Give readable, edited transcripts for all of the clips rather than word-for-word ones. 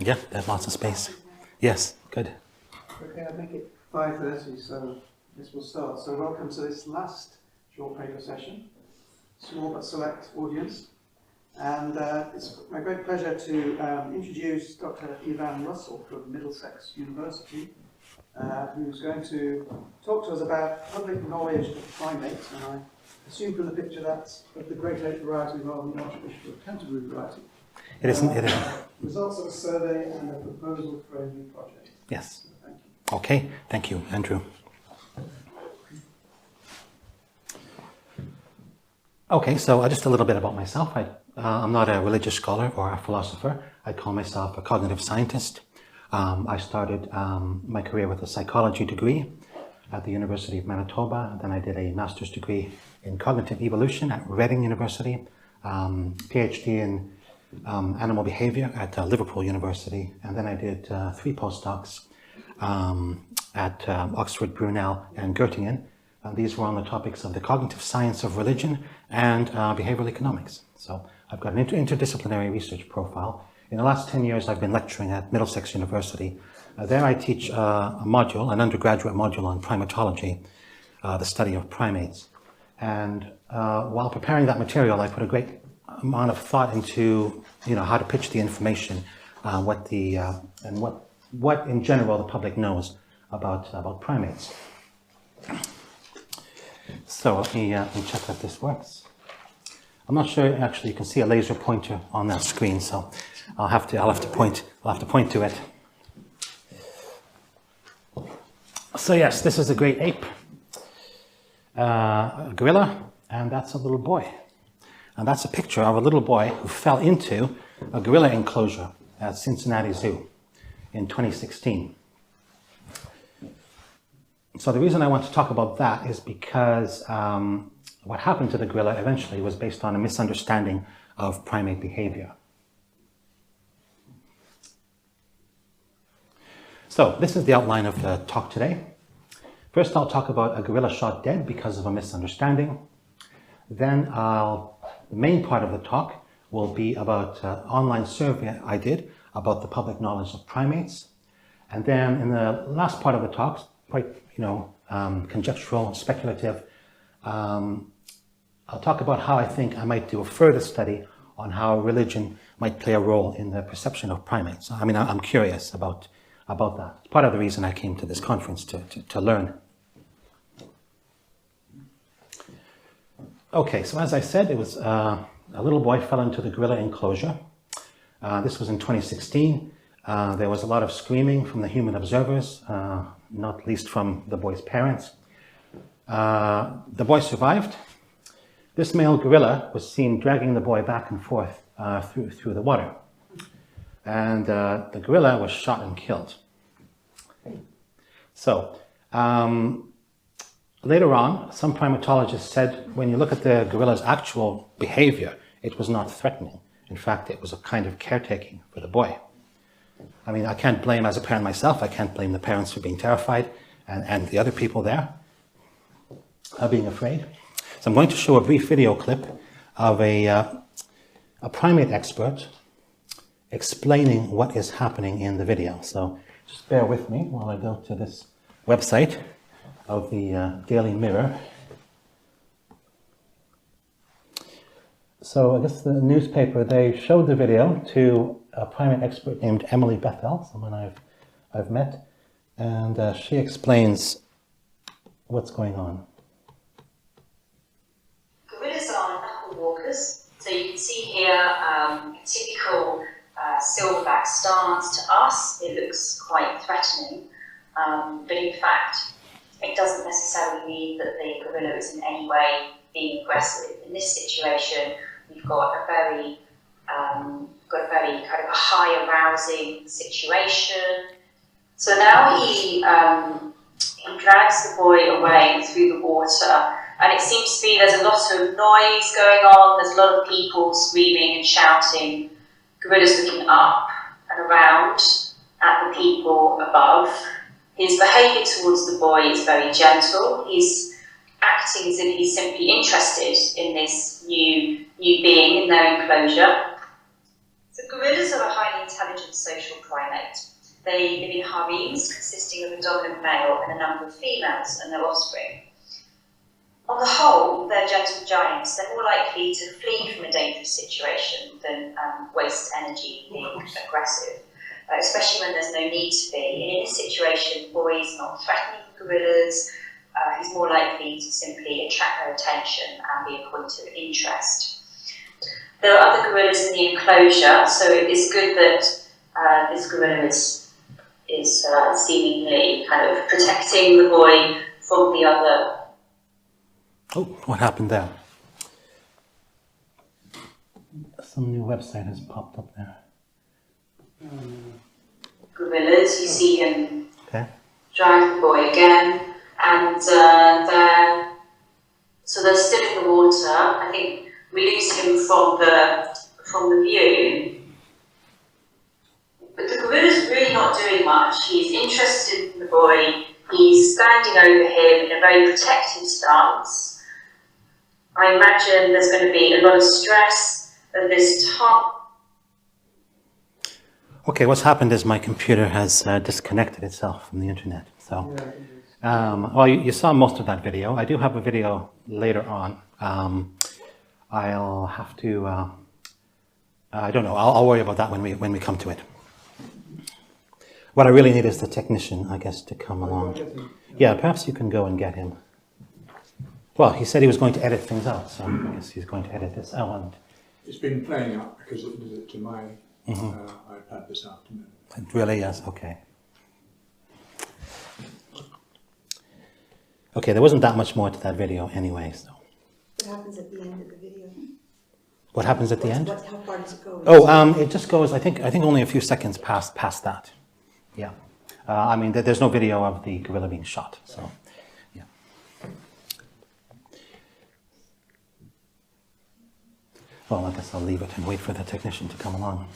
Yeah, they have lots of space. Yes, good. Okay, I'll make it 5:30, so this will start. So welcome to this last short paper session. Small but select audience. And it's my great pleasure to introduce Dr. Yvan Russell from Middlesex University, who's going to talk to us about public knowledge of primates. And I assume from the picture that's of the great ape variety rather than the Archbishop of Canterbury variety. It isn't. It isn't. Results of a survey and a proposal for a new project. Yes. Thank you. Okay. Thank you, Andrew. Okay, so just a little bit about myself. I'm not a religious scholar or a philosopher. I call myself a cognitive scientist. I started my career with a psychology degree at the University of Manitoba. Then I did a master's degree in cognitive evolution at Reading University, PhD in animal behavior at Liverpool University. And then I did 3 postdocs at Oxford, Brunel, and Göttingen. These were on the topics of the cognitive science of religion and behavioral economics. So I've got an interdisciplinary research profile. In the last 10 years, I've been lecturing at Middlesex University. There I teach a module, an undergraduate module on primatology, the study of primates. And while preparing that material, I put a great amount of thought into, how to pitch the information, what in general the public knows about primates. So let me check that this works. I'm not sure actually you can see a laser pointer on that screen, so I'll have to point to it. So yes, this is a great ape, a gorilla, and that's a little boy. And that's a picture of a little boy who fell into a gorilla enclosure at Cincinnati Zoo in 2016. So the reason I want to talk about that is because what happened to the gorilla eventually was based on a misunderstanding of primate behavior. So this is the outline of the talk today. First, I'll talk about a gorilla shot dead because of a misunderstanding. Then the main part of the talk will be about an online survey I did about the public knowledge of primates. And then in the last part of the talk, quite conjectural, speculative, I'll talk about how I think I might do a further study on how religion might play a role in the perception of primates. I mean, I'm curious about that. It's part of the reason I came to this conference, to learn. Okay, so as I said, it was a little boy fell into the gorilla enclosure. This was in 2016. There was a lot of screaming from the human observers, not least from the boy's parents. The boy survived. This male gorilla was seen dragging the boy back and forth through the water. And the gorilla was shot and killed. So later on, some primatologists said when you look at the gorilla's actual behavior, it was not threatening. In fact, it was a kind of caretaking for the boy. I mean, I can't blame, as a parent myself, I can't blame the parents for being terrified and the other people there being afraid. So I'm going to show a brief video clip of a primate expert explaining what is happening in the video. So just bear with me while I go to this website of the Daily Mirror. So I guess the newspaper, they showed the video to a primate expert named Emily Bethel, someone I've met, and she explains what's going on. Gorillas are knuckle walkers, so you can see here a typical silverback stance. To us, it looks quite threatening, but in fact, it doesn't necessarily mean that the gorilla is in any way being aggressive. In this situation, we've got a very kind of a high arousing situation. So now he drags the boy away through the water, and it seems to be there's a lot of noise going on, there's a lot of people screaming and shouting, gorillas looking up and around at the people above. His behaviour towards the boy is very gentle. He's acting as if he's simply interested in this new being in their enclosure. So gorillas are a highly intelligent social primate. They live in harems consisting of a dominant male and a number of females and their offspring. On the whole, they're gentle giants. They're more likely to flee from a dangerous situation than waste energy being aggressive, especially when there's no need to be. And in this situation, the boy is not threatening the gorillas. He's more likely to simply attract their attention and be a point of interest. There are other gorillas in the enclosure, so it is good that this gorilla is seemingly kind of protecting the boy from the other. Oh, what happened there? Some new website has popped up there. Gorillas, you see him Okay. drag the boy again, and they're still in the water. I think we lose him from the view. But the gorilla's really not doing much. He's interested in the boy. He's standing over him in a very protective stance. I imagine there's going to be a lot of stress at this time. Okay, what's happened is my computer has disconnected itself from the internet. So, well, you saw most of that video. I do have a video later on. I'll have to. I don't know. I'll worry about that when we come to it. What I really need is the technician, I guess, to come along. Yeah, perhaps you can go and get him. Well, he said he was going to edit things out, so I guess he's going to edit this out. And it's been playing up because it did it to my iPad this afternoon. it really is, okay. Okay, there wasn't that much more to that video anyway, so. What happens at the end of the video? What happens at the end? How far does it go? Oh, it just goes, I think only a few seconds past that. Yeah. I mean, there's no video of the gorilla being shot, so, yeah. Well, I guess I'll leave it and wait for the technician to come along.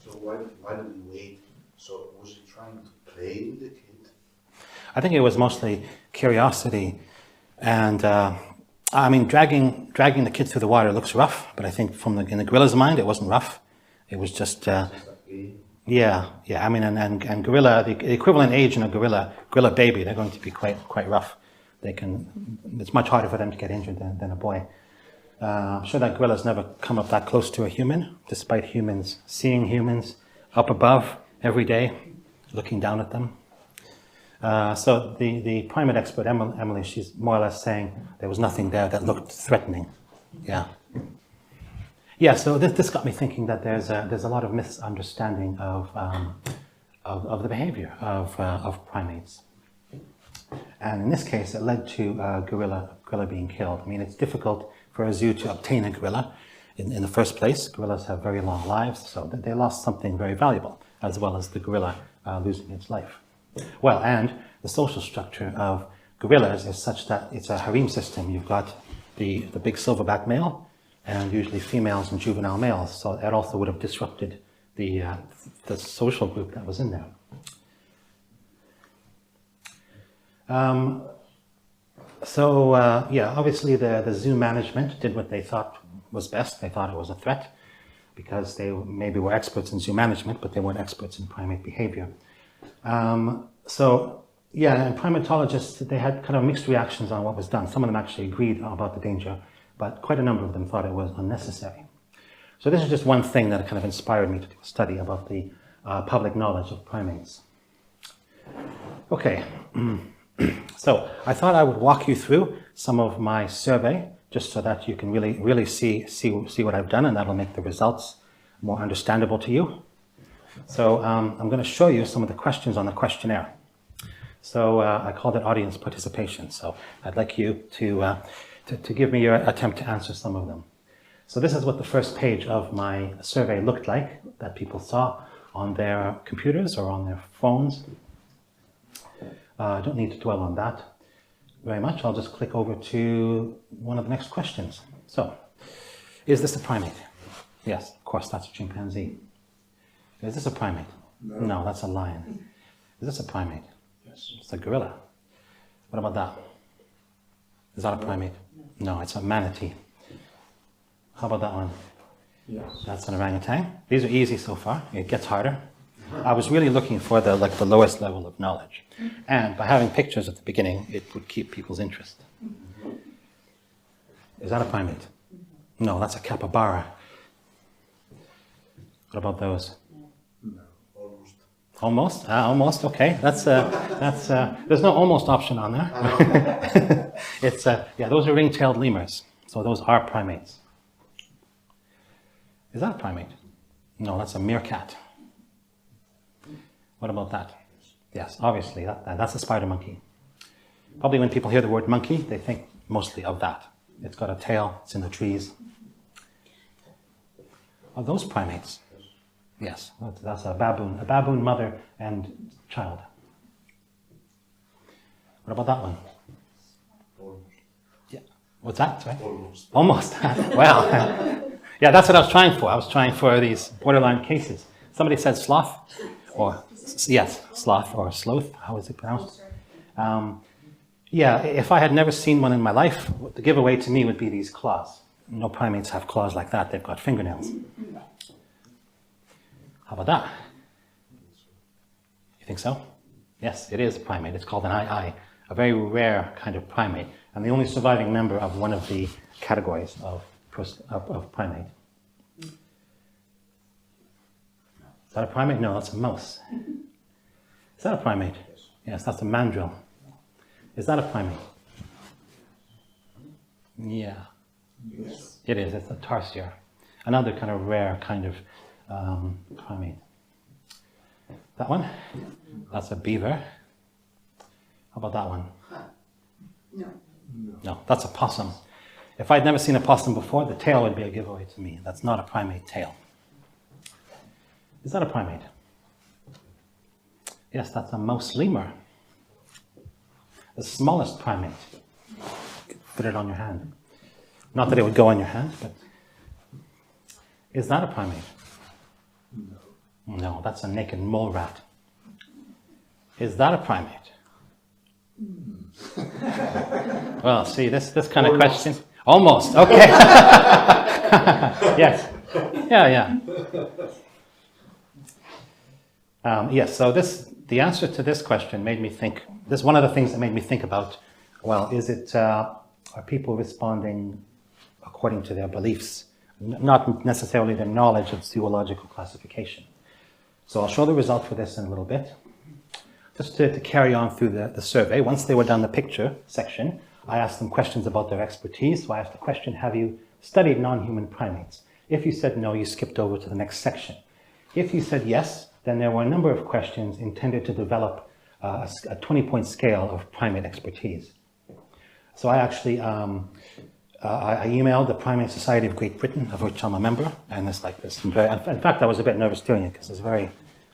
So why did he wait? So was he trying to play with the kid? I think it was mostly curiosity, and I mean, dragging the kid through the water looks rough, but I think in the gorilla's mind, it wasn't rough. It was just, yeah. I mean, and gorilla, the equivalent age in a gorilla baby, they're going to be quite rough. It's much harder for them to get injured than a boy. I'm sure that gorillas never come up that close to a human, despite humans seeing humans up above every day, looking down at them. So the primate expert, Emily, she's more or less saying there was nothing there that looked threatening. Yeah. Yeah, so this got me thinking that there's a lot of misunderstanding of the behavior of primates. And in this case, it led to gorilla being killed. I mean, it's difficult for a zoo to obtain a gorilla in the first place. Gorillas have very long lives, so they lost something very valuable, as well as the gorilla losing its life. Well, and the social structure of gorillas is such that it's a harem system. You've got the big silverback male, and usually females and juvenile males, so that also would have disrupted the social group that was in there. Yeah, obviously the zoo management did what they thought was best. They thought it was a threat because they maybe were experts in zoo management, but they weren't experts in primate behavior. Yeah, and primatologists, they had kind of mixed reactions on what was done. Some of them actually agreed about the danger, but quite a number of them thought it was unnecessary. So this is just one thing that kind of inspired me to do a study about the public knowledge of primates. Okay. So I thought I would walk you through some of my survey, just so that you can really see what I've done, and that'll make the results more understandable to you. So I'm going to show you some of the questions on the questionnaire. So I called it audience participation. So I'd like you to give me your attempt to answer some of them. So this is what the first page of my survey looked like, that people saw on their computers or on their phones. I don't need to dwell on that very much. I'll just click over to one of the next questions. So, is this a primate? Yes, of course, that's a chimpanzee. Is this a primate? No, that's a lion. Is this a primate? Yes. It's a gorilla. What about that? Is that a primate? No, it's a manatee. How about that one? Yes. That's an orangutan. These are easy so far. It gets harder. I was really looking for the lowest level of knowledge. And by having pictures at the beginning, it would keep people's interest. Is that a primate? No, that's a capybara. What about those? No, almost. Almost? Almost, okay. There's no almost option on there. Yeah, those are ring-tailed lemurs. So those are primates. Is that a primate? No, that's a meerkat. What about that? Yes, obviously, that's a spider monkey. Probably when people hear the word monkey, they think mostly of that. It's got a tail, it's in the trees. Are those primates? Yes, that's a baboon mother and child. What about that one? Almost. Yeah. What's that? Sorry? Almost. Almost. Well, yeah, that's what I was trying for. I was trying for these borderline cases. Somebody said sloth, or yes, sloth or sloth. How is it pronounced? Yeah, if I had never seen one in my life, the giveaway to me would be these claws. No primates have claws like that. They've got fingernails. How about that? You think so? Yes, it is a primate. It's called an ii, a very rare kind of primate, and the only surviving member of one of the categories of primate. Is that a primate? No, that's a mouse. Is that a primate? Yes, that's a mandrill. Is that a primate? Yeah. Yes. It is. It's a tarsier. Another kind of rare kind of primate. That one? That's a beaver. How about that one? No. No, that's a possum. If I'd never seen a possum before, the tail would be a giveaway to me. That's not a primate tail. Is that a primate? Yes, that's a mouse lemur. The smallest primate. Fit it on your hand. Not that it would go on your hand, but is that a primate? No. No, that's a naked mole rat. Is that a primate? Well, see, this kind of question. Almost, okay. Yes. Yeah. Yes, so the answer to this question made me think, this is one of the things that made me think about, well, is it, are people responding according to their beliefs, not necessarily their knowledge of zoological classification. So I'll show the result for this in a little bit. Just to carry on through the survey, once they were done the picture section, I asked them questions about their expertise. So I asked the question, have you studied non-human primates? If you said no, you skipped over to the next section. If you said yes, then there were a number of questions intended to develop a 20-point scale of primate expertise. So I actually, I emailed the Primate Society of Great Britain, of which I'm a member, and it's like this. In fact, I was a bit nervous doing it because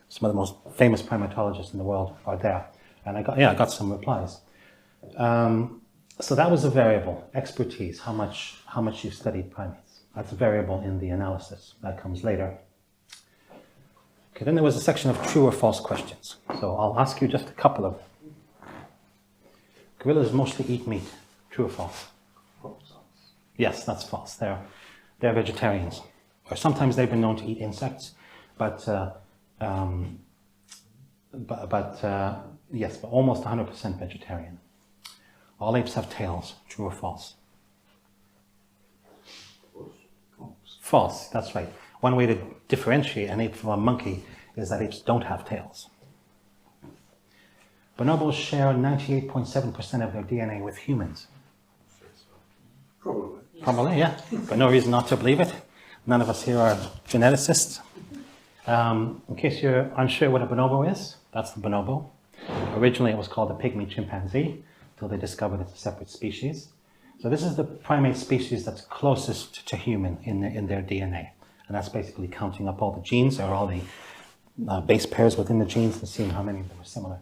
some of the most famous primatologists in the world are there. And I got some replies. So that was a variable, expertise, how much you've studied primates. That's a variable in the analysis. That comes later. Okay, then there was a section of true or false questions. So I'll ask you just a couple of them. Gorillas mostly eat meat. True or false? False. Yes, that's false. They're vegetarians. Or sometimes they've been known to eat insects, but yes, but almost 100% vegetarian. All apes have tails. True or false? False. False, that's right. One way to differentiate an ape from a monkey is that apes don't have tails. Bonobos share 98.7% of their DNA with humans. Probably. Probably, yeah. But no reason not to believe it. None of us here are geneticists. In case you're unsure what a bonobo is, that's the bonobo. Originally it was called a pygmy chimpanzee, until they discovered it's a separate species. So this is the primate species that's closest to human in their DNA. And that's basically counting up all the genes, or all the base pairs within the genes, and seeing how many of them are similar.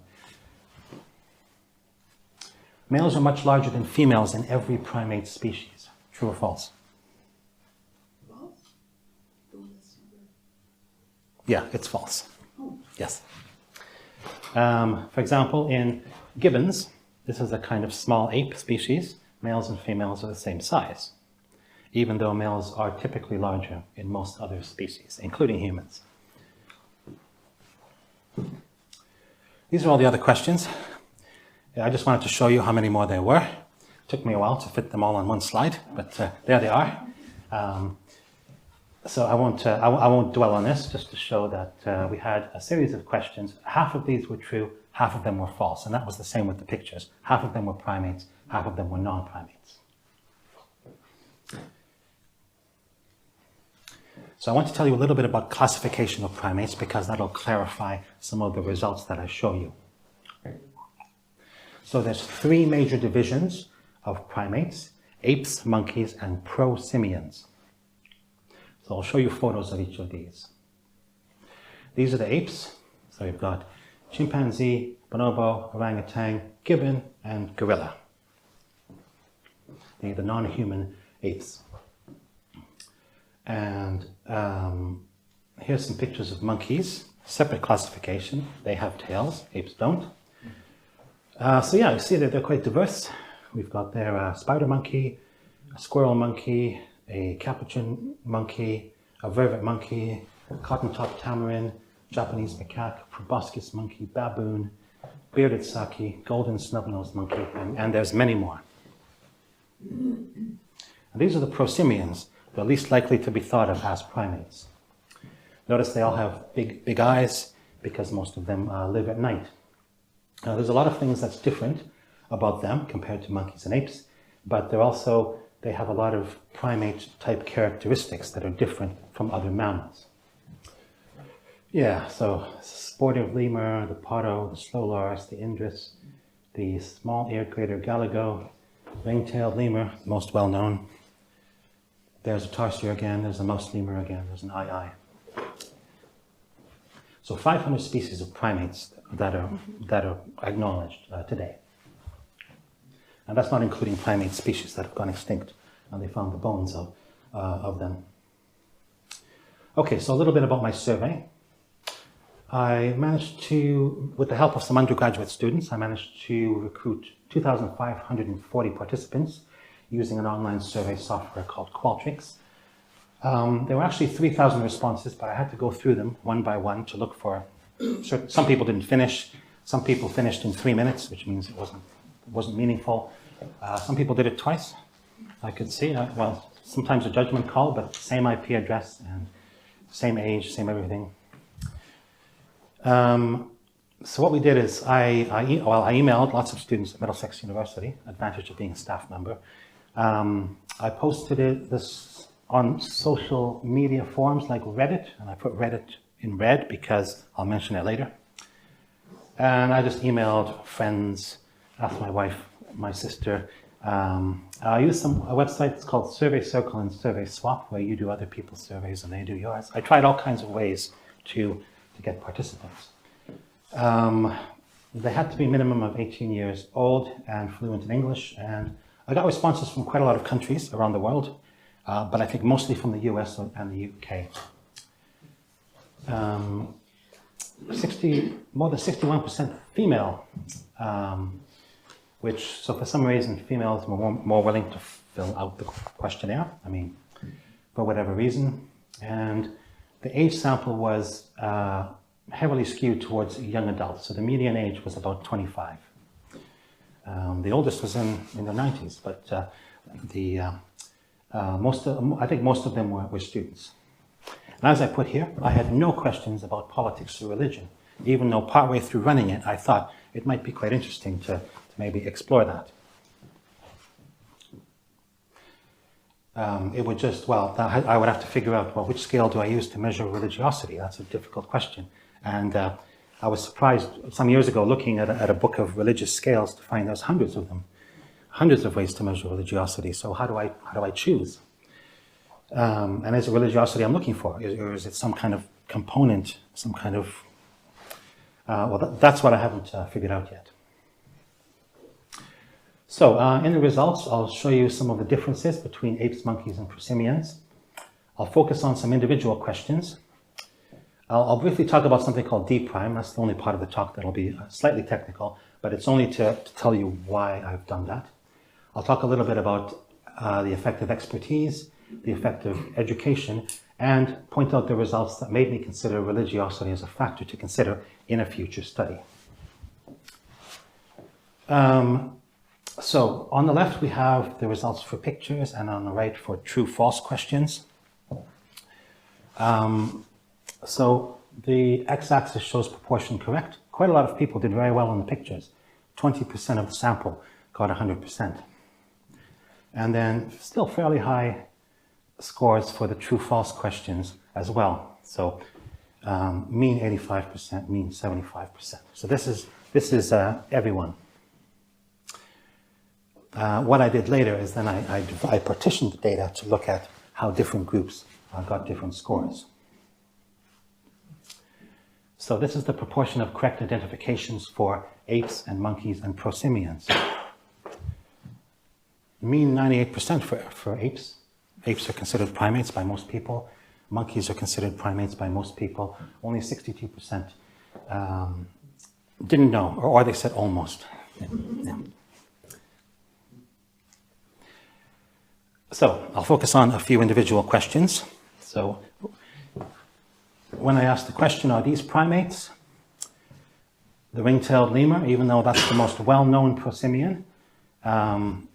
Males are much larger than females in every primate species. True or false? Yeah, it's false. Yes. For example, in gibbons, this is a kind of small ape species. Males and females are the same size, even though males are typically larger in most other species, including humans. These are all the other questions. I just wanted to show you how many more there were. It took me a while to fit them all on one slide, but there they are. So I won't dwell on this, just to show that we had a series of questions. Half of these were true, half of them were false, and that was the same with the pictures. Half of them were primates, half of them were non-primates. So I want to tell you a little bit about classification of primates, because that'll clarify some of the results that I show you. So there's 3 major divisions of primates: apes, monkeys, and prosimians. So I'll show you photos of each of these. These are the apes. So we've got chimpanzee, bonobo, orangutan, gibbon, and gorilla. They're the non-human apes. And here's some pictures of monkeys. Separate classification. They have tails. Apes don't. So yeah, you see that they're quite diverse. We've got there a spider monkey, a squirrel monkey, a capuchin monkey, a vervet monkey, cotton-top tamarin, Japanese macaque, proboscis monkey, baboon, bearded saki, golden snub-nosed monkey, and there's many more. And these are the prosimians, the least likely to be thought of as primates. Notice they all have big eyes, because most of them live at night. There's a lot of things that's different about them compared to monkeys and apes, but they have a lot of primate-type characteristics that are different from other mammals. Yeah, so sportive lemur, the potto, the slow loris, the indris, the small-eared greater galago, ring-tailed lemur, most well-known. There's a tarsier again, there's a mouse lemur again, there's an ii. So 500 species of primates that are acknowledged today. And that's not including primate species that have gone extinct, and they found the bones of them. Okay, so a little bit about my survey. I managed to, with the help of some undergraduate students, I managed to recruit 2,540 participants using an online survey software called Qualtrics. There were actually 3,000 responses, but I had to go through them one by one to look for. Some people didn't finish. Some people finished in 3 minutes, which means it wasn't meaningful. Some people did it twice. I could see. Well, sometimes a judgment call, but same IP address and same age, same everything. So what we did is I emailed lots of students at Middlesex University. Advantage of being a staff member. I posted this on social media forums like Reddit, and I put Reddit in red because I'll mention it later. And I just emailed friends, asked my wife, my sister. I used a website, it's called Survey Circle and Survey Swap, where you do other people's surveys and they do yours. I tried all kinds of ways to get participants. They had to be a minimum of 18 years old and fluent in English, and I got responses from quite a lot of countries around the world, but I think mostly from the US and the UK. More than 61% female, so for some reason females were more willing to fill out the questionnaire, for whatever reason. And the age sample was heavily skewed towards young adults, so the median age was about 25. The oldest was in their 90s, but I think most of them were students. And as I put here, I had no questions about politics or religion, even though partway through running it, I thought it might be quite interesting to maybe explore that. It would just, I would have to figure out, which scale do I use to measure religiosity? That's a difficult question. And I was surprised some years ago looking at a book of religious scales to find there's hundreds of them, hundreds of ways to measure religiosity. So how do I choose? And is it religiosity I'm looking for? Or is it some kind of component, some kind of... that's what I haven't figured out yet. So in the results, I'll show you some of the differences between apes, monkeys, and prosimians. I'll focus on some individual questions. I'll briefly talk about something called D prime. That's the only part of the talk that'll be slightly technical, but it's only to tell you why I've done that. I'll talk a little bit about the effect of expertise, the effect of education, and point out the results that made me consider religiosity as a factor to consider in a future study. So on the left, we have the results for pictures, and on the right for true-false questions. So the x-axis shows proportion correct. Quite a lot of people did very well on the pictures. 20% of the sample got 100%. And then still fairly high scores for the true-false questions as well. So mean 85%, mean 75%. So this is everyone. What I did later is then I partitioned the data to look at how different groups got different scores. So this is the proportion of correct identifications for apes and monkeys and prosimians. Mean 98% for apes. Apes are considered primates by most people. Monkeys are considered primates by most people. Only 62% didn't know, or they said almost. Yeah. So I'll focus on a few individual questions. So when I asked the question, are these primates? The ring-tailed lemur, even though that's the most well-known prosimian,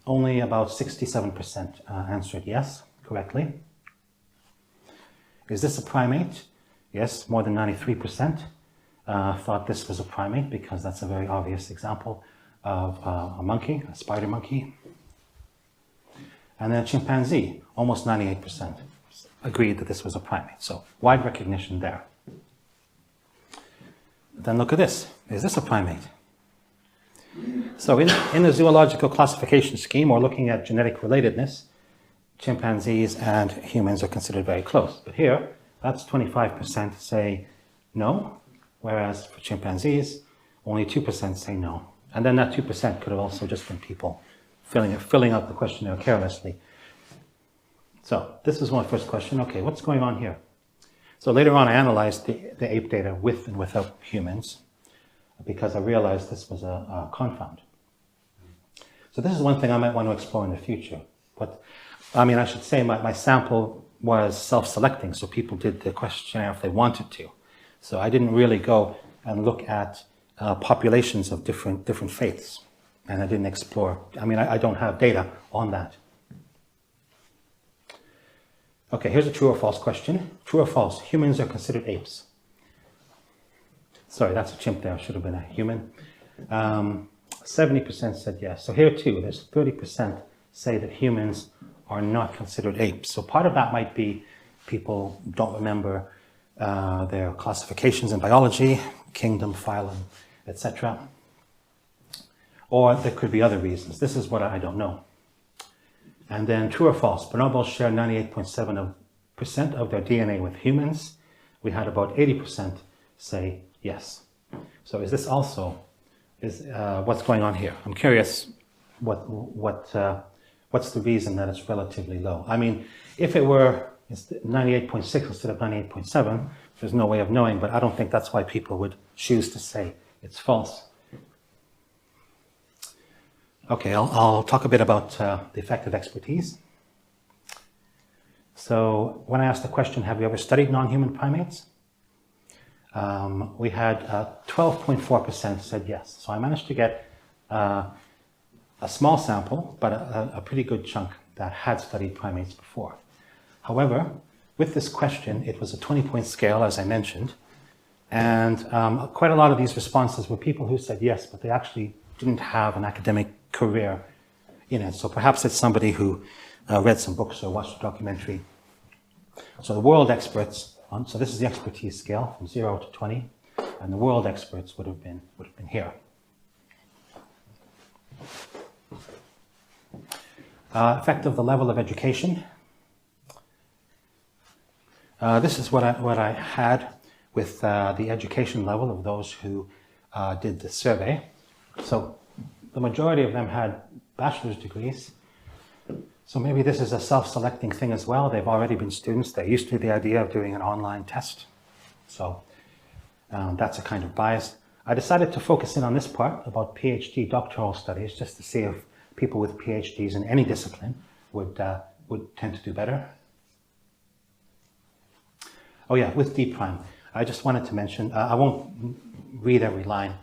only about 67% answered yes correctly. Is this a primate? Yes, more than 93% thought this was a primate because that's a very obvious example of a monkey, a spider monkey. And then a chimpanzee, almost 98% agreed that this was a primate. So wide recognition there. Then look at this. Is this a primate? So in the zoological classification scheme, or looking at genetic relatedness, chimpanzees and humans are considered very close. But here, that's 25% say no, whereas for chimpanzees, only 2% say no. And then that 2% could have also just been people filling out the questionnaire carelessly. So this is my first question. Okay, what's going on here? So later on, I analyzed the ape data with and without humans because I realized this was a confound. So this is one thing I might want to explore in the future. But I mean, I should say my sample was self-selecting, so people did the questionnaire if they wanted to. So I didn't really go and look at populations of different faiths. And I didn't explore. I mean, I don't have data on that. Okay, here's a true or false question. True or false? Humans are considered apes. Sorry, that's a chimp there. Should have been a human. 70% said yes. So here too, there's 30% say that humans are not considered apes. So part of that might be people don't remember their classifications in biology, kingdom, phylum, etc. Or there could be other reasons. This is what I don't know. And then true or false, bonobos share 98.7% of their DNA with humans. We had about 80% say yes. So is this also, what's going on here? I'm curious what's the reason that it's relatively low? I mean, if it were 98.6 instead of 98.7, there's no way of knowing, but I don't think that's why people would choose to say it's false. Okay, I'll talk a bit about the effect of expertise. So when I asked the question, have you ever studied non-human primates? We had 12.4% said yes. So I managed to get a small sample, but a pretty good chunk that had studied primates before. However, with this question, it was a 20-point scale, as I mentioned, and quite a lot of these responses were people who said yes, but they actually didn't have an academic career in it. So perhaps it's somebody who read some books or watched a documentary. So the world experts, so this is the expertise scale from 0 to 20, and the world experts would have been here. Effect of the level of education. This is what I had with the education level of those who did the survey. So the majority of them had bachelor's degrees. So maybe this is a self-selecting thing as well. They've already been students. They're used to the idea of doing an online test. So that's a kind of bias. I decided to focus in on this part about PhD doctoral studies just to see if people with PhDs in any discipline would tend to do better. Oh yeah, with D prime, I just wanted to mention, I won't read every line,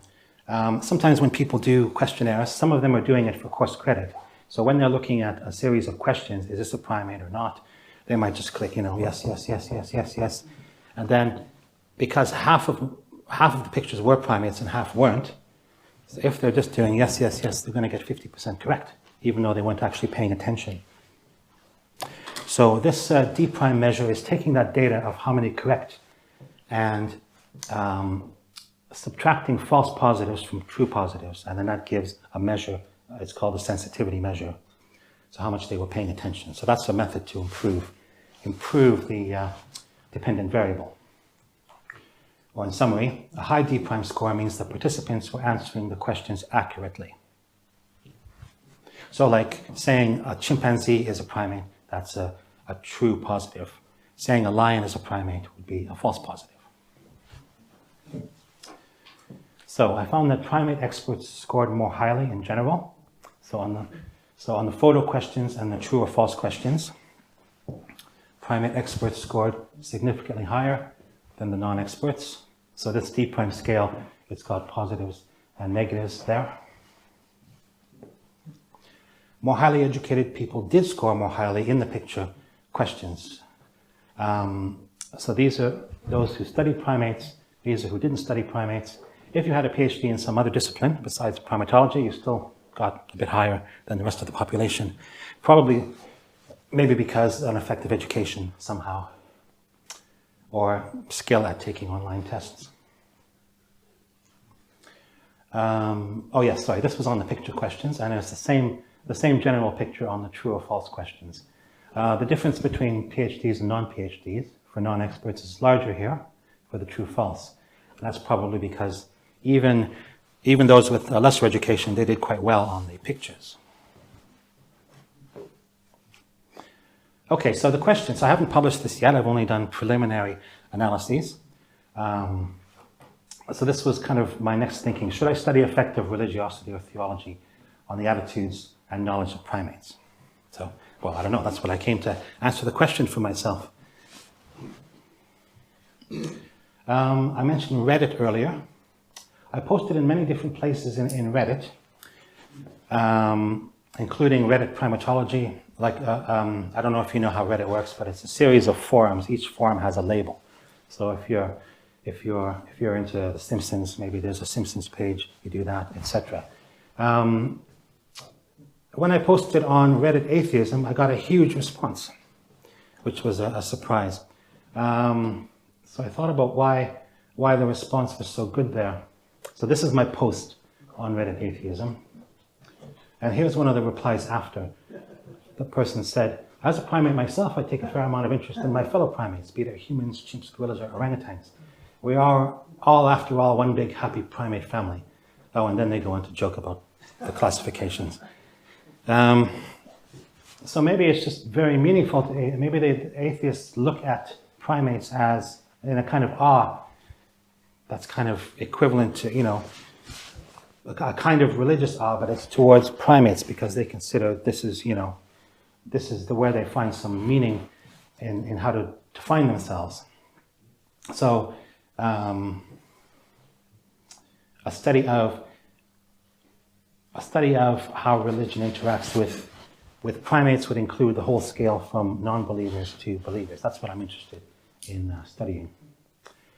Sometimes when people do questionnaires, some of them are doing it for course credit. So when they're looking at a series of questions, is this a primate or not? They might just click, yes, yes, yes, yes, yes, yes. And then because half of the pictures were primates and half weren't, so if they're just doing yes, yes, yes, they're going to get 50% correct, even though they weren't actually paying attention. So this D prime measure is taking that data of how many correct and subtracting false positives from true positives, and then that gives a measure. It's called a sensitivity measure. So how much they were paying attention. So that's a method to improve the dependent variable. Or in summary, a high D prime score means the participants were answering the questions accurately. So like saying a chimpanzee is a primate, that's a true positive. Saying a lion is a primate would be a false positive. So I found that primate experts scored more highly in general. So on the photo questions and the true or false questions, primate experts scored significantly higher than the non-experts. So this D prime scale, it's got positives and negatives there. More highly educated people did score more highly in the picture questions. So these are those who studied primates, these are who didn't study primates. If you had a PhD in some other discipline besides primatology, you still got a bit higher than the rest of the population. Probably, maybe because an effective education somehow, or skill at taking online tests. Oh yes, sorry, this was on the picture questions, and it's the same general picture on the true or false questions. The difference between PhDs and non-PhDs for non-experts is larger here for the true-false. That's probably because even those with lesser education, they did quite well on the pictures. Okay, so the questions, I haven't published this yet, I've only done preliminary analyses. So this was kind of my next thinking. Should I study effect of religiosity or theology on the attitudes and knowledge of primates? So, well, I don't know, that's what I came to answer the question for myself. I mentioned Reddit earlier. I posted in many different places in Reddit, including Reddit primatology. Like, I don't know if you know how Reddit works, but it's a series of forums. Each forum has a label. So if you're into The Simpsons, maybe there's a Simpsons page, you do that, etc. When I posted on Reddit atheism, I got a huge response, which was a surprise. So I thought about why the response was so good there. So this is my post on Reddit atheism. And here's one of the replies after. The person said, as a primate myself, I take a fair amount of interest in my fellow primates, be they humans, chimps, gorillas, or orangutans. We are all, after all, one big happy primate family. Oh, and then they go on to joke about the classifications. So maybe it's just very meaningful to, maybe the atheists look at primates as in a kind of awe that's kind of equivalent to, a kind of religious awe, but it's towards primates because they consider this is where they find some meaning in how to define themselves. So a study of how religion interacts with primates would include the whole scale from non-believers to believers. That's what I'm interested in studying.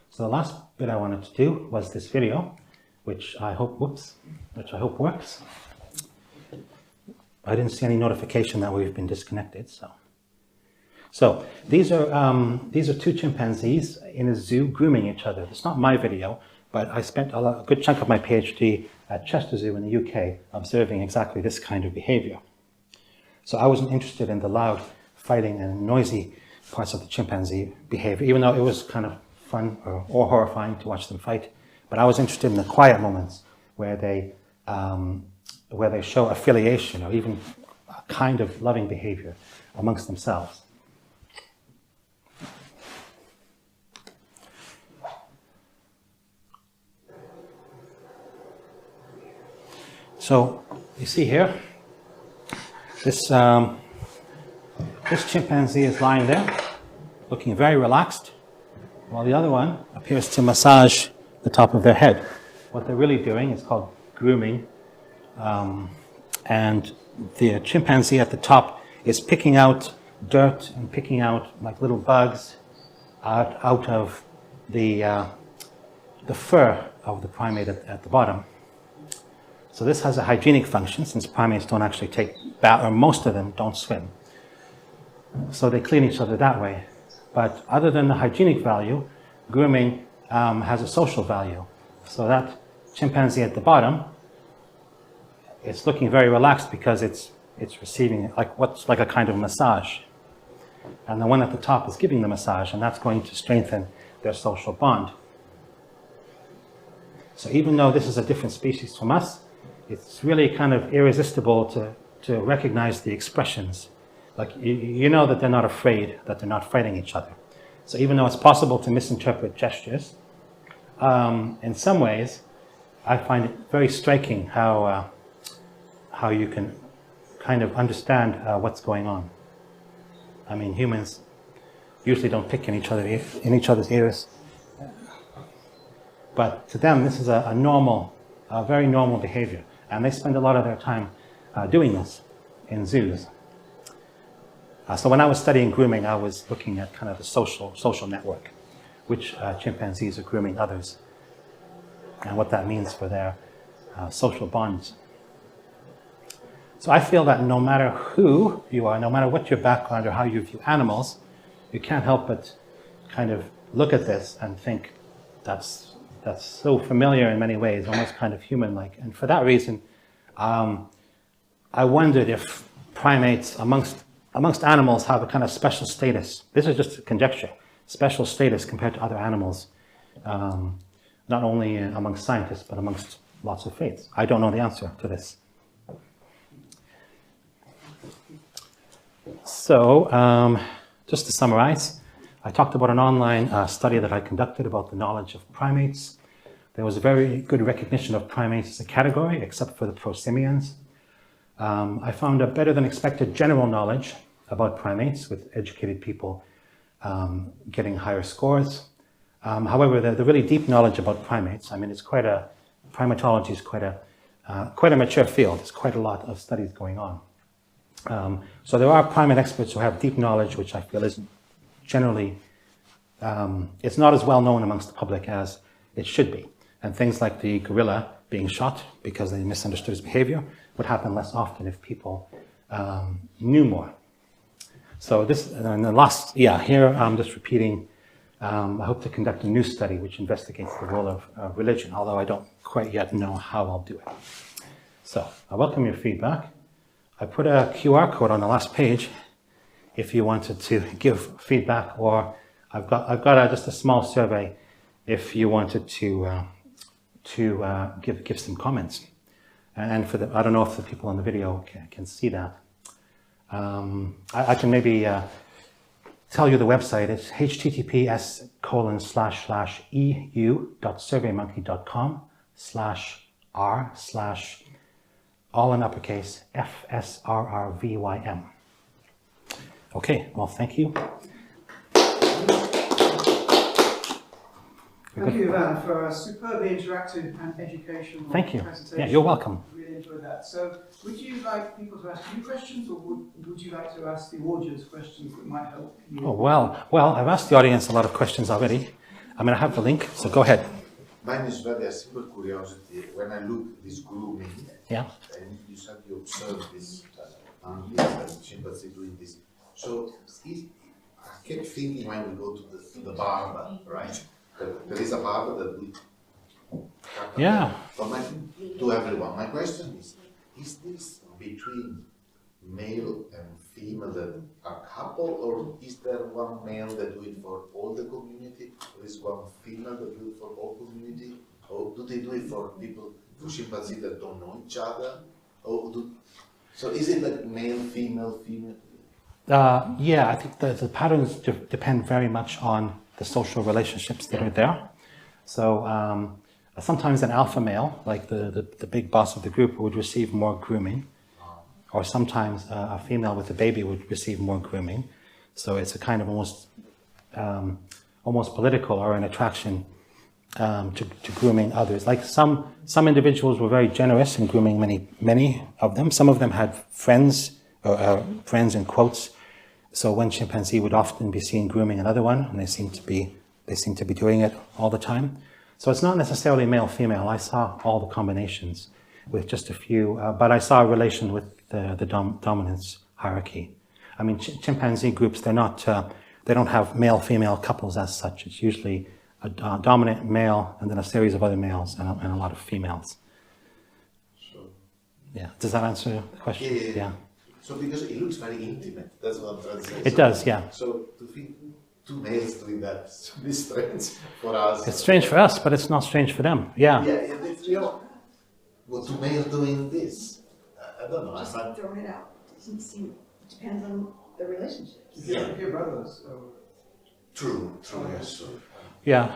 So the last bit I wanted to do was this video, which I hope works. I didn't see any notification that we've been disconnected. So these are two chimpanzees in a zoo grooming each other. It's not my video, but I spent a good chunk of my PhD at Chester Zoo in the UK observing exactly this kind of behavior. So I wasn't interested in the loud fighting and noisy parts of the chimpanzee behavior, even though it was kind of fun or horrifying to watch them fight. But I was interested in the quiet moments where they show affiliation or even a kind of loving behavior amongst themselves. So you see here, this chimpanzee is lying there, looking very relaxed, while the other one appears to massage the top of their head. what they're really doing is called grooming. And the chimpanzee at the top is picking out dirt and picking out like little bugs out of the fur of the primate at the bottom. So this has a hygienic function, since primates don't actually take baths, or most of them don't swim. So they clean each other that way. But other than the hygienic value, grooming has a social value. So that chimpanzee at the bottom, it's looking very relaxed because it's receiving what's like a kind of massage. And the one at the top is giving the massage, and that's going to strengthen their social bond. So even though this is a different species from us, it's really kind of irresistible to recognize the expressions. Like, you know that they're not afraid, that they're not fighting each other. So even though it's possible to misinterpret gestures, in some ways, I find it very striking how you can kind of understand what's going on. I mean, humans usually don't pick in each other's ears. But to them, this is a very normal behavior. And they spend a lot of their time doing this in zoos. So when I was studying grooming, I was looking at kind of the social network, which chimpanzees are grooming others, and what that means for their social bonds. So I feel that no matter who you are, no matter what your background or how you view animals, you can't help but kind of look at this and think that's so familiar in many ways, almost kind of human-like. And for that reason, I wondered if primates amongst animals have a kind of special status. This is just a conjecture, special status compared to other animals, not only amongst scientists, but amongst lots of faiths. I don't know the answer to this. So, just to summarize, I talked about an online study that I conducted about the knowledge of primates. There was a very good recognition of primates as a category, except for the prosimians. I found a better than expected general knowledge about primates, with educated people getting higher scores. However, the really deep knowledge about primates, I mean, primatology is quite a mature field. There's quite a lot of studies going on. So there are primate experts who have deep knowledge, which I feel isn't generally, it's not as well known amongst the public as it should be. And things like the gorilla being shot because they misunderstood his behavior would happen less often if people knew more. So this, in the last, here I'm just repeating, I hope to conduct a new study which investigates the role of religion, although I don't quite yet know how I'll do it. So I welcome your feedback. I put a QR code on the last page if you wanted to give feedback, or I've got just a small survey if you wanted to give some comments. And for I don't know if the people on the video can see that. I can maybe tell you the website. It's https://eu.surveymonkey.com/r/ all in uppercase FSRRVYM. Okay, well, thank you. Thank you, Yvan, for a superbly interactive and educational presentation. Yeah, you're welcome. Really enjoyed that. So, would you like people to ask you questions, or would you like to ask the audience questions that might help you? Oh, well, I've asked the audience a lot of questions already. I mean, I have the link, so go ahead. Mine is very simple curiosity. When I look at this grooming, and you said you observed this monkeys and chimpanzee doing this. So I kept thinking when we go to the barber, right? There is a barber that we to everyone. My question is this between male and female that are couple, or is there one male that do it for all the community, or is one female that do it for all community, or do they do it for people, for chimpanzees that don't know each other? So is it like male, female, female? Yeah, I think the patterns depend very much on the social relationships that are there. So sometimes an alpha male, like the big boss of the group, would receive more grooming, or sometimes a female with a baby would receive more grooming. So it's a kind of almost political or an attraction to grooming others. Like some individuals were very generous in grooming many of them. Some of them had friends, or friends in quotes. So one chimpanzee would often be seen grooming another one, and they seem to be doing it all the time. So it's not necessarily male-female. I saw all the combinations with just a few, but I saw a relation with the dominance hierarchy. I mean, chimpanzee groups, they don't have male-female couples as such. It's usually a dominant male and then a series of other males and a lot of females. So, yeah, does that answer the question? yeah. So because it looks very intimate, that's what I'm trying to say. It does, yeah. So to feel two males doing that, this strange for us. It's strange for us, but it's not strange for them. Yeah. Yeah, it's real. Well, two males doing this, I don't know. Just throwing it out. It doesn't seem, it depends on the relationships. Yeah. Your brothers. So. True, yes. So. Yeah.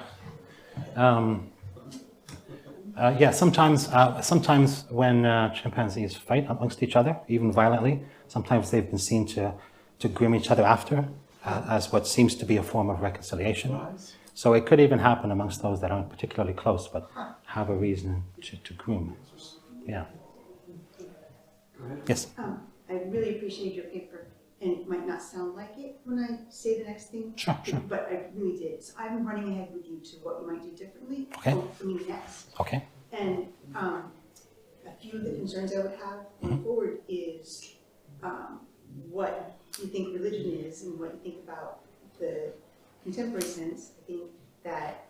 Yeah, sometimes when chimpanzees fight amongst each other, even violently, sometimes they've been seen to groom each other after as what seems to be a form of reconciliation. So it could even happen amongst those that aren't particularly close but have a reason to groom. Yeah. Yes? I really appreciate your paper, and it might not sound like it when I say the next thing. Sure. But I really did. So I'm running ahead with you to what you might do differently for me next. Okay. And a few of the concerns I would have going forward is what you think religion is and what you think about the contemporary sense. I think that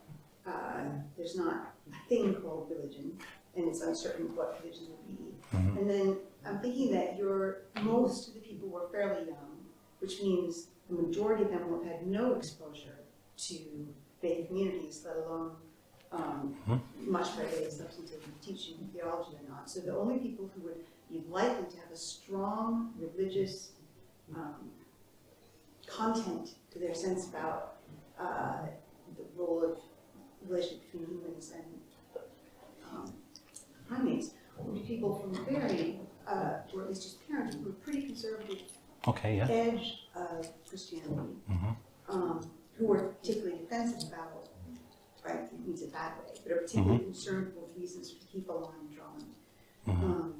there's not a thing called religion, and it's uncertain what religion will be. And then I'm thinking that most of the people were fairly young, which means the majority of them will have had no exposure to faith communities, let alone much by way of substantive teaching, theology or not. So the only people who would be likely to have a strong religious content to their sense about the role of relationship between humans and primates would be people from very, or at least just parents who were pretty conservative edge of Christianity, who were particularly defensive about, right, it means a bad way, but are particularly concerned with reasons to keep a line drawn.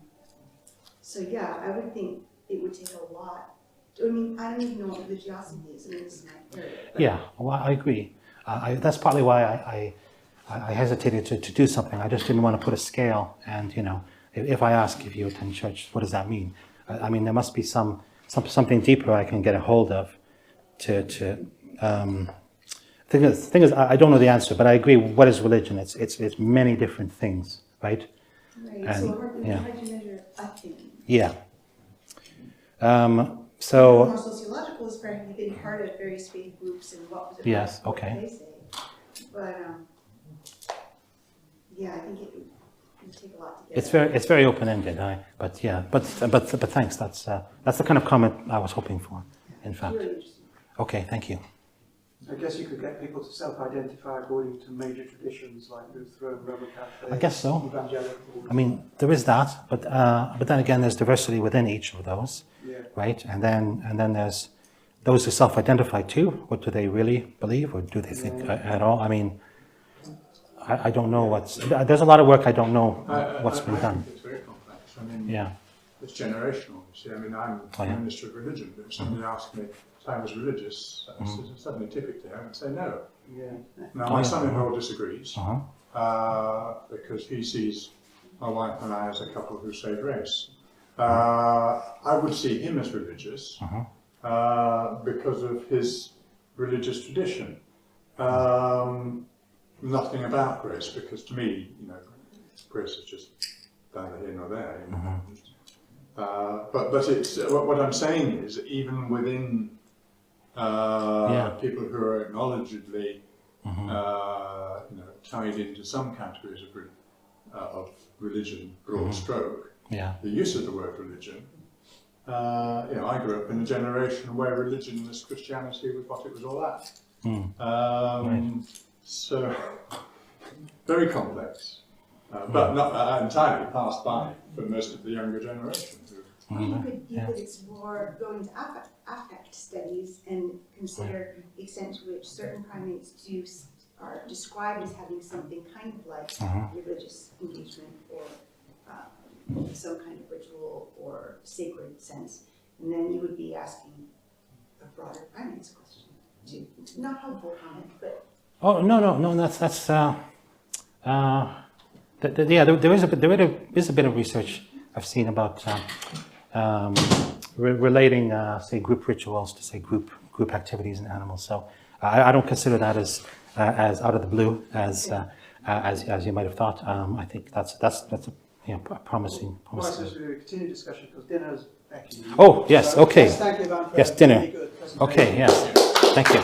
So yeah, I would think it would take a lot. I mean, I don't even know what religiosity is. I mean, this is my area. Yeah, well, I agree. That's partly why I hesitated to do something. I just didn't want to put a scale. And, you know, if I ask if you attend church, what does that mean? I mean, there must be something deeper I can get a hold of the thing is, I don't know the answer, but I agree. What is religion? It's many different things, right? Right. And, So how do you measure a thing? Yeah. More sociological is probably being part of various faith groups and what was it Yes. what Okay. they say. But yeah, I think it would take a lot to get. It's very open-ended. But thanks. That's the kind of comment I was hoping for. In fact. Really interesting. Okay. Thank you. I guess you could get people to self-identify according to major traditions like Lutheran, Roman Catholic, I guess so. Evangelical. I mean, there is that, but then again, there's diversity within each of those, right? And then there's those who self-identify too. What do they really believe, or do they think at all? I mean, I don't know there's a lot of work I don't know what's been done. It's very complex. I mean, Yeah. it's generational. You see, I mean, I'm a minister of religion, but if somebody asked me if I was religious, that's suddenly typically I would say no. Yeah. Now, my son-in-law disagrees because he sees my wife and I as a couple who say grace. I would see him as religious because of his religious tradition. Nothing about grace, because to me, you know, grace is just neither here nor there. You know? But it's what I'm saying is even within people who are acknowledgedly tied into some categories of religion, broad stroke, the use of the word religion. I grew up in a generation where religionless Christianity was what it was all at. So very complex, but not entirely passed by for most of the younger generation. You could explore going to affect studies and consider the extent to which certain primates do are described as having something kind of like religious engagement or some kind of ritual or sacred sense. And then you would be asking a broader primates question. Not helpful comment, but... Oh, no, that's yeah, there is a bit of research I've seen about relating, say, group rituals to, say, group activities in animals. So I don't consider that as out of the blue as you might have thought. I think that's a promising. Well, I suppose we continue discussion because dinner's actually. Oh yes, okay. Thank you, Yvan, for yes, a dinner. really good presentation. Okay, yes, thank you.